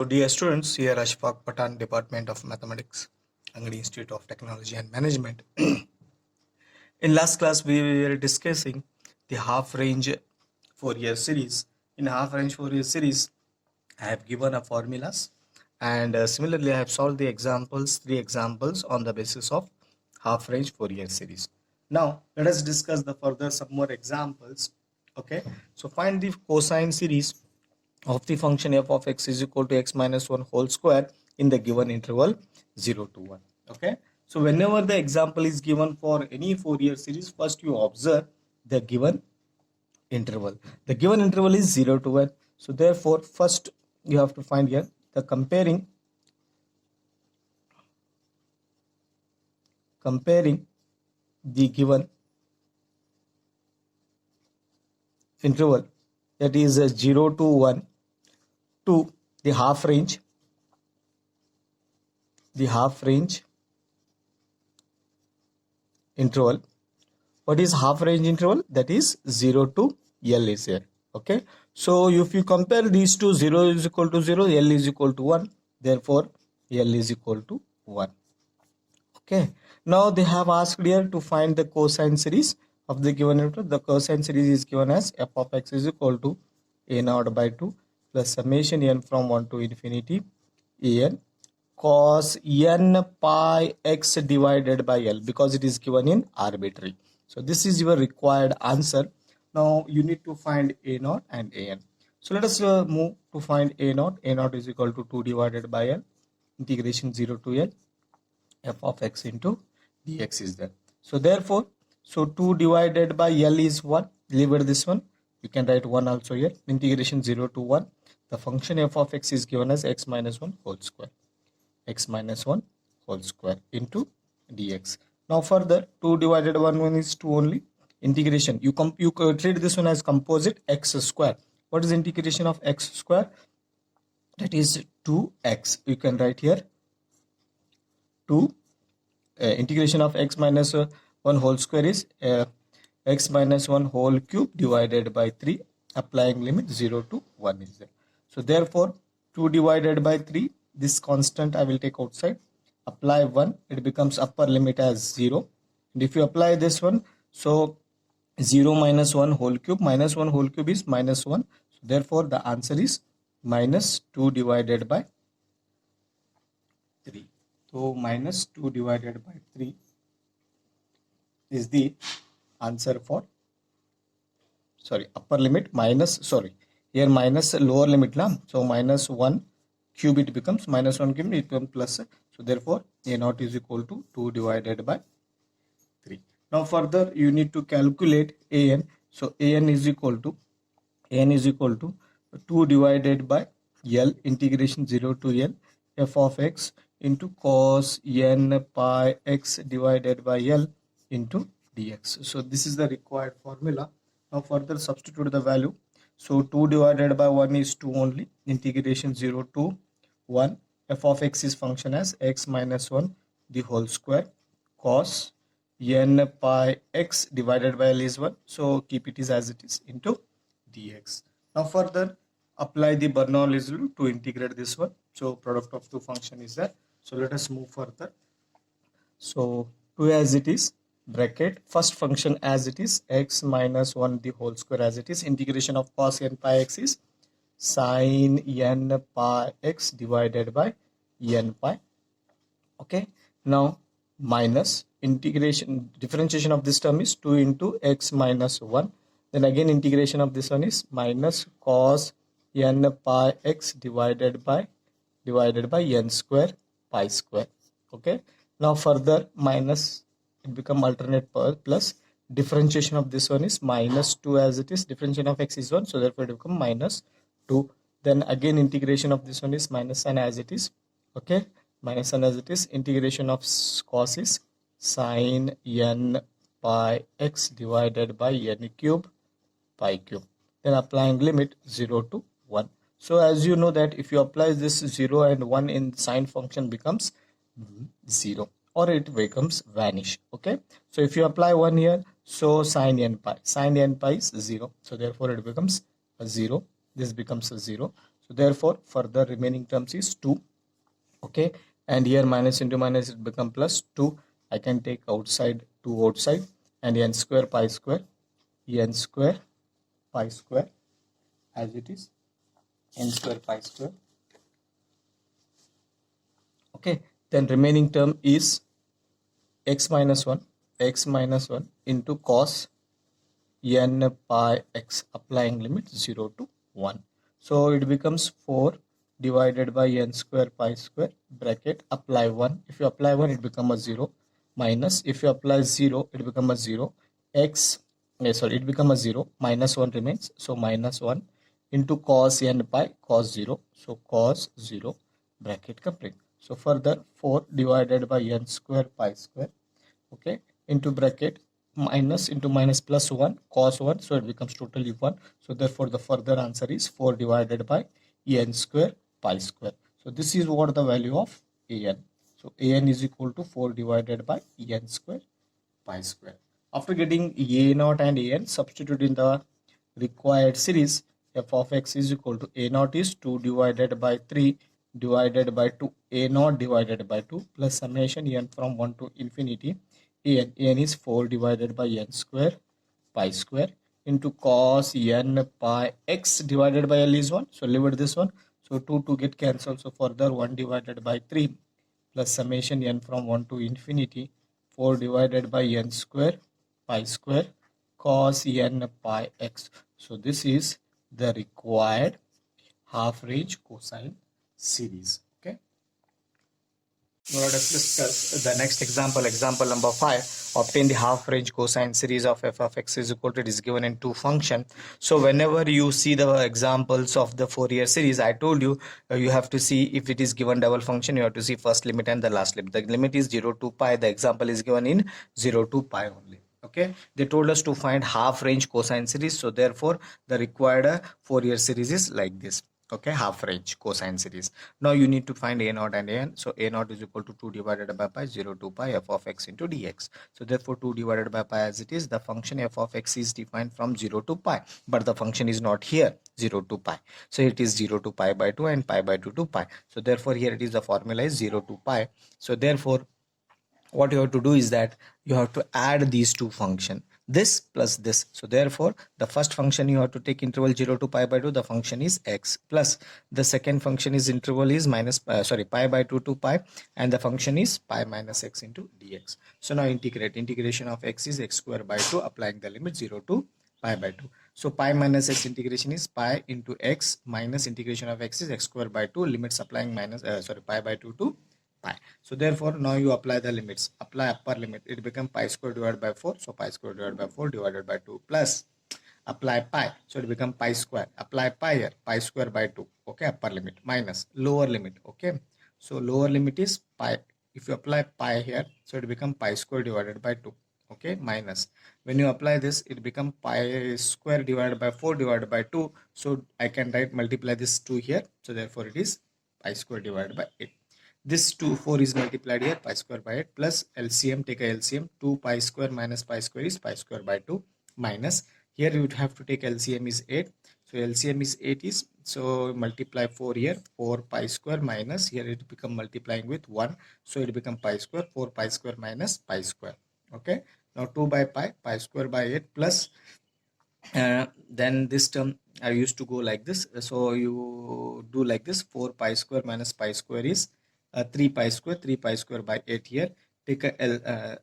So dear students, here Ashfaq Patan, Department of Mathematics, Angadi Institute of Technology and Management. In last class, we were discussing the half-range Fourier series. In half-range Fourier series, I have given a formulas, and similarly, I have solved the examples, 3 examples on the basis of half-range Fourier series. Now, let us discuss the further some more examples. Okay, so find the cosine series of the function f of x is equal to x minus 1 whole square in the given interval 0 to 1. Okay, so whenever the example is given for any Fourier series, first you observe the given interval. The given interval is 0 to 1. So therefore, first you have to find here the comparing the given interval, that is 0 to 1, to the half range interval. What is half range interval? That is 0 to L is here. Okay, so if you compare these two, 0 is equal to 0, L is equal to 1, therefore L is equal to 1. Okay, now they have asked here to find the cosine series of the given interval. The cosine series is given as f of x is equal to a naught by 2 plus summation n from 1 to infinity an cos n pi x divided by L, because it is given in arbitrary. So this is your required answer. Now you need to find a naught and an. So let us move to find a naught. A naught is equal to 2 divided by L, integration 0 to L, f of x into dx is there. So therefore, 2 divided by L is 1. Leave it this one. You can write 1 also here. Integration 0 to 1. The function f of x is given as x minus 1 whole square. X minus 1 whole square into dx. Now further, 2 divided by 1 is 2 only. Integration, you treat this one as composite x square. What is integration of x square? That is 2x. You can write here 2 integration of x minus 1 whole square is x minus 1 whole cube divided by 3, applying limit 0 to 1 is there. So therefore 2 divided by 3, this constant I will take outside, apply 1, it becomes upper limit as 0, and if you apply this one, so 0 minus 1 whole cube, minus 1 whole cube is minus 1, so therefore the answer is minus 2 divided by 3. So minus 2 divided by 3 is the answer for, upper limit minus, here minus lower limit na, so minus 1 cube it becomes, minus 1 cube it becomes plus, so therefore a naught is equal to 2 divided by 3. Now further you need to calculate an. So an is equal to 2 divided by L, integration 0 to L, f of x into cos n pi x divided by L into dx. So this is the required formula. Now further substitute the value. So 2 divided by 1 is 2 only, integration 0 to 1, f of x is function as x minus 1 the whole square, cos n pi x divided by L is 1, so keep it as it is, into dx. Now further apply the Bernoulli's rule to integrate this one. So product of two function is there. So let us move further. So 2 as it is, bracket first function as it is, x minus 1 the whole square as it is, integration of cos n pi x is sin n pi x divided by n pi. Okay, now minus integration, differentiation of this term is 2 into x minus 1, then again integration of this one is minus cos n pi x divided by n square pi square. Okay, now further minus, it become alternate plus, differentiation of this one is minus 2 as it is, differentiation of x is 1, so therefore it become minus 2, then again integration of this one is minus n as it is. Okay, minus n as it is, integration of cos is sin n pi x divided by n cube pi cube, then applying limit 0 to 1. So as you know that if you apply this 0 and 1 in sine function becomes 0, or it becomes vanish. Okay, so if you apply 1 here, so sin n pi is 0, so therefore it becomes a 0, this becomes a 0, So therefore further remaining terms is 2. Okay, and here minus into minus it become plus 2. I can take outside 2 outside, and n square pi square pi square as it is, n square pi square. Okay, then remaining term is x minus 1 into cos n pi x, applying limit 0 to 1. So it becomes 4 divided by n square pi square bracket apply 1. If you apply 1 it become a 0, minus if you apply 0 it become a 0, it become a 0, minus 1 remains, so minus 1 into cos n pi cos 0, so cos 0 bracket complete. So further 4 divided by n square pi square, okay, into bracket minus into minus plus 1 cos 1, so it becomes totally 1. So therefore the further answer is 4 divided by n square pi square. So this is what the value of an. So an is equal to 4 divided by n square pi square. After getting a naught and an, substitute in the required series. F of x is equal to a naught is 2 divided by 3 divided by 2, a naught divided by 2 plus summation n from 1 to infinity an is 4 divided by n square pi square into cos n pi x divided by l is 1, so limit this one, so 2 get cancelled, so further 1 divided by 3 plus summation n from 1 to infinity 4 divided by n square pi square cos n pi x. So this is the required half range cosine series. Okay, now let us discuss the next example. Example number 5. Obtain the half range cosine series of f of x is equal to, it is given in two function. So whenever you see the examples of the Fourier series, I told you you have to see, if it is given double function, you have to see first limit and the last limit. The limit is 0 to pi. The example is given in 0 to pi only. Okay, they told us to find half range cosine series, so therefore the required Fourier series is like this. Okay, half range cosine series. Now you need to find a naught and an. So a naught is equal to 2 divided by pi 0 to pi f of x into dx. So therefore 2 divided by pi as it is, the function f of x is defined from 0 to pi, but the function is not here 0 to pi, so it is 0 to pi by 2 and pi by 2 to pi. So therefore here it is, the formula is 0 to pi. So therefore what you have to do is that you have to add these two functions, this plus this. So therefore the first function you have to take interval 0 to pi by 2, the function is x, plus the second function is interval is pi by 2 to pi, and the function is pi minus x into dx. So now integration of x is x square by 2, applying the limit 0 to pi by 2. So pi minus x integration is pi into x minus integration of x is x square by 2, limits applying pi by 2 to pi. So therefore now you apply the limits, apply upper limit, it become pi square divided by 4, so pi square divided by 4 divided by 2 plus apply pi, so it become pi square, apply pi here, pi square by 2, okay, upper limit, minus lower limit. Okay, so lower limit is pi, if you apply pi here, so it become pi square divided by 2, okay, minus when you apply this it become pi square divided by 4 divided by 2, so I can write multiply this 2 here, so therefore it is pi square divided by 8. This 4 is multiplied here, pi square by 8 plus LCM, take a LCM, 2 pi square minus pi square is pi square by 2, minus here you would have to take LCM is 8, so LCM is 8 is, so multiply 4 here, 4 pi square minus here it become multiplying with 1, so it become pi square, 4 pi square minus pi square. Okay, now 2 by pi square by 8 plus then this term I used to go like this, so you do like this, 4 pi square minus pi square is 3 pi square by 8 here, take a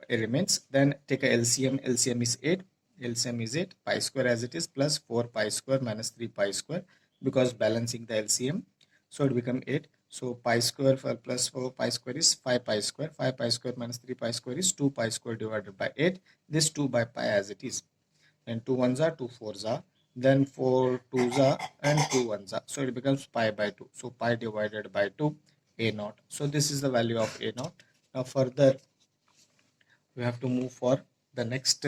it remains, then take a LCM is 8, LCM is 8, pi square as it is, plus 4 pi square minus 3 pi square, because balancing the LCM, so it become 8, so pi square plus 4 pi square is 5 pi square, 5 pi square minus 3 pi square is 2 pi square divided by 8, this 2 by pi as it is, then 2 ones are 2 fours are, then 4 twos are and 2 ones are, so it becomes pi by 2, so pi divided by 2 a naught. So this is the value of a naught. Now further we have to move for the next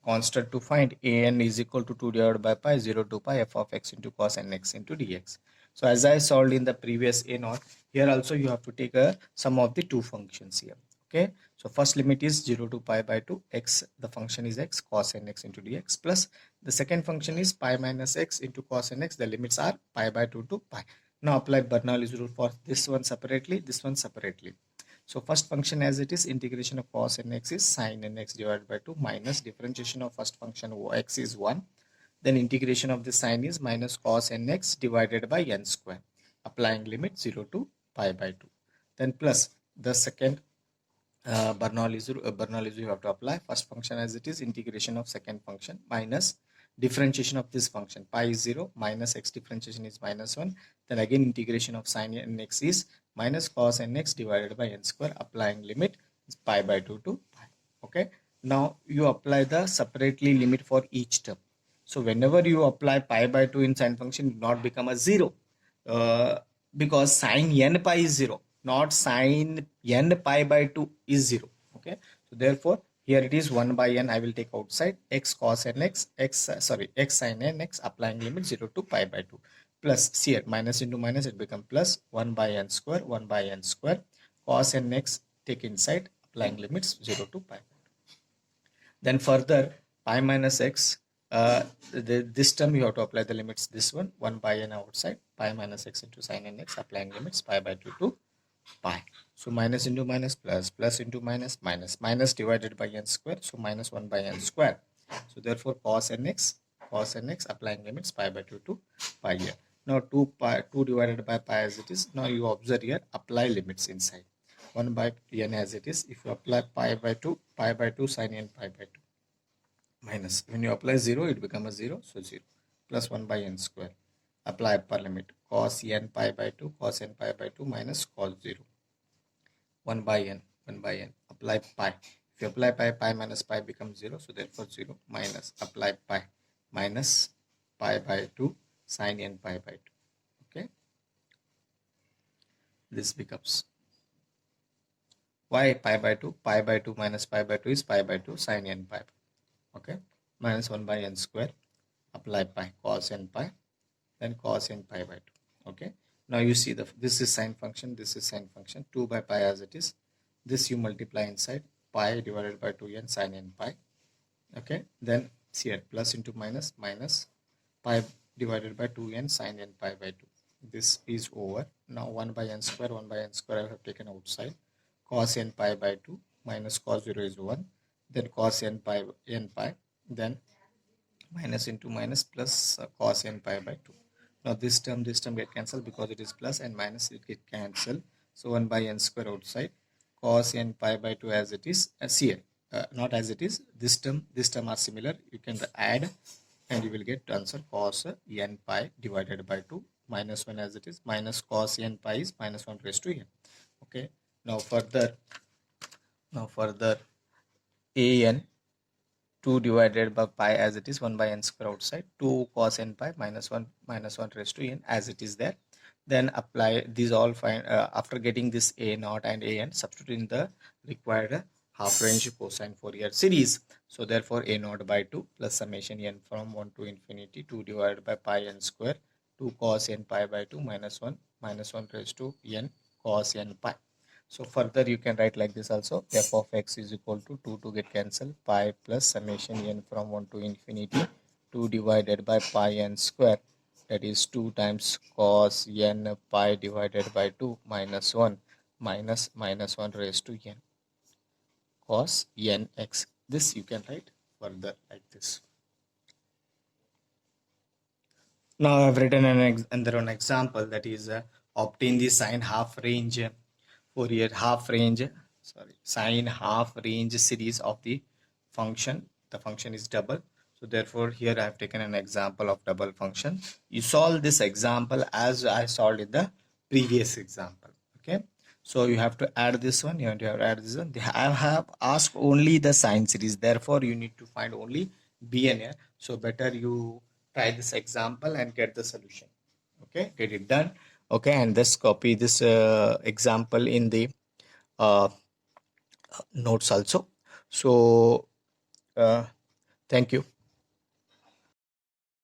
constant to find. An is equal to 2 divided by pi 0 to pi f of x into cos n x into dx. So as I solved in the previous a naught, here also you have to take a sum of the two functions here. Okay, So first limit is 0 to pi by 2 x, the function is x cos nx into dx, plus the second function is pi minus x into cos nx, the limits are pi by 2 to pi. Now apply Bernoulli's rule for this one separately, this one separately. So first function as it is, integration of cos nx is sin nx divided by 2 minus differentiation of first function x is 1. Then integration of the sin is minus cos nx divided by n square. Applying limit 0 to pi by 2. Then plus the second Bernoulli's rule you have to apply. First function as it is, integration of second function minus differentiation of this function. Pi is 0, minus x differentiation is minus 1. Then again integration of sin nx is minus cos nx divided by n square. Applying limit is pi by 2 to pi. Okay. Now you apply the separately limit for each term. So whenever you apply pi by 2 in sin function, it will not become a 0 because sin n pi is 0, not sin n pi by 2 is 0. Okay, so therefore here it is 1 by n, I will take outside, x cos nx, x sin nx, applying limit 0 to pi by 2, plus here minus into minus, it becomes plus 1 by n square, 1 by n square, cos nx take inside, applying limits 0 to pi. Then further pi minus x, this term you have to apply the limits, this one 1 by n outside, pi minus x into sin nx, applying limits pi by 2 to pi. So minus into minus, plus, plus into minus, minus, minus divided by n square, so minus 1 by n square. So therefore cos nx, applying limits pi by 2 to pi here. Now 2 divided by pi as it is. Now you observe here, apply limits inside. 1 by n as it is. If you apply pi by 2 sin n pi by 2. Minus, when you apply 0, it becomes a 0, so 0, plus 1 by n square. Apply upper limit, cos n pi by 2, cos n pi by 2 minus cos 0. 1 by n, apply pi. If you apply pi minus pi becomes 0, so therefore 0, minus, apply pi, minus pi by 2 sin n pi by 2. Okay, this becomes, why pi by 2? Pi by 2 minus pi by 2 is pi by 2 sin n pi. Okay, minus 1 by n square, apply pi, cos n pi, then cos n pi by 2. Okay, now you see this is sine function, this is sine function, 2 by pi as it is, this you multiply inside, pi divided by 2n sin n pi. Okay, then here plus into minus, minus pi divided by 2n sin n pi by 2. This is over. Now 1 by n square, I have taken outside, cos n pi by 2 minus cos 0 is 1, then cos n pi, then minus into minus, plus cos n pi by 2. Now this term get cancelled because it is plus, and minus it get cancelled. So 1 by n square outside, cos n pi by 2 as it is, here not as it is, this term are similar, you can add and you will get answer cos n pi divided by 2, minus 1 as it is, minus cos n pi is minus 1 raised to n. Okay, now further an 2 divided by pi as it is, 1 by n square outside, 2 cos n pi minus 1 raised to n as it is there. Then apply these all, fine. After getting this a naught and a n, substitute in the required half range cosine Fourier series. So therefore a naught by 2 plus summation n from 1 to infinity, 2 divided by pi n square, 2 cos n pi by 2 minus 1 raised to n cos n pi. So further you can write like this also, f of x is equal to 2 to get cancelled, pi plus summation n from 1 to infinity, 2 divided by pi n square, that is 2 times cos n pi divided by 2 minus 1 minus 1 raised to n cos n x. This you can write further like this. Now I have written another example, that is obtain the sine half range Fourier sine half range series of the function. The function is double, so therefore here I have taken an example of double function. You solve this example as I solved in the previous example. Okay, so you have to add this one, you have to add this one. I have asked only the sine series, therefore you need to find only b and a. So better you try this example and get the solution. Okay, get it done. Okay, and just copy this example in the notes also. So thank you.